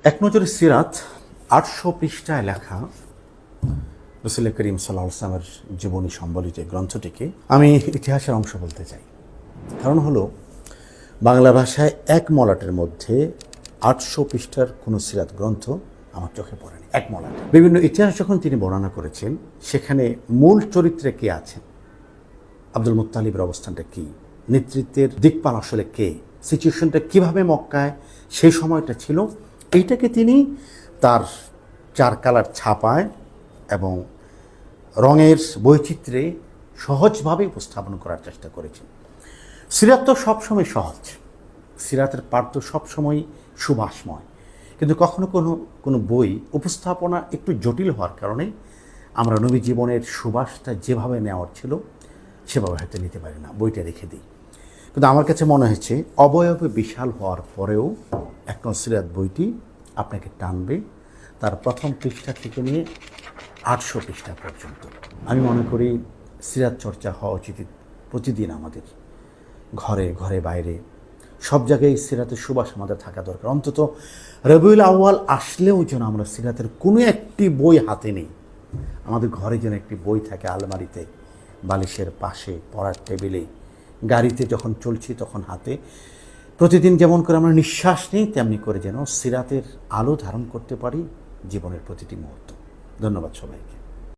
এক নজরে সিরাত ৮০০ পৃষ্ঠায় লেখা রাসূল করিম সাল্লাল্লাহু আলাইহি ওয়াসাল্লামের জীবনী সম্বলিত গ্রন্থটিকে আমি ইতিহাসের অংশ বলতে চাই। কারণ হলো বাংলা ভাষায় এক মলাটের মধ্যে ৮০০ পৃষ্ঠার কোনো সিরাত গ্রন্থ আমার চোখে পড়েনি। এক মলাট বিভিন্ন ইতিহাস যখন তিনি বর্ণনা করেছেন, সেখানে মূল চরিত্রে কে আছেন, আব্দুল মুত্তালিবের অবস্থানটা কী, নেতৃত্বের দিকপাল আসলে কে, সিচুয়েশনটা কীভাবে মক্কায় সেই সময়টা ছিল, এইটাকে তিনি তার 4 কালার ছাপায় এবং রঙের বৈচিত্র্যে সহজভাবে উপস্থাপন করার চেষ্টা করেছেন। সিরাত তো সবসময় সহজ, সিরাতের পাঠ তো সবসময় সুভাষময়, কিন্তু কখনো কোনো বই উপস্থাপনা একটু জটিল হওয়ার কারণে আমরা নবী জীবনের সুবাসটা যেভাবে নেওয়ার ছিল সেভাবে হয়তো নিতে পারি না, বইটা রেখে দিই। কিন্তু আমার কাছে মনে হয়েছে অবয়বে বিশাল হওয়ার পরেও একটা সিরাত বইটি আপনাকে টানবে, তার প্রথম পৃষ্ঠা থেকে নিয়ে ৮০০ পৃষ্ঠা পর্যন্ত। আমি মনে করি সিরাত চর্চা হওয়া উচিত প্রতিদিন আমাদের ঘরে ঘরে বাইরে সব জায়গায় সিরাতের সুবাস আমাদের থাকা দরকার। অন্তত রবিউল আউয়াল আসলেও যেন আমরা সিরাতের কোনো একটি বই হাতে নেই, আমাদের ঘরে যেন একটি বই থাকে, আলমারিতে, বালিশের পাশে, পড়ার টেবিলে, গাড়িতে যখন চলছি তখন হাতে। প্রতিদিন যেমন করে আমরা নিঃশ্বাস নিই তেমনি করে যেন সিরাতের আলো ধারণ করতে পারি জীবনের প্রতিটি মুহূর্ত। ধন্যবাদ সবাইকে।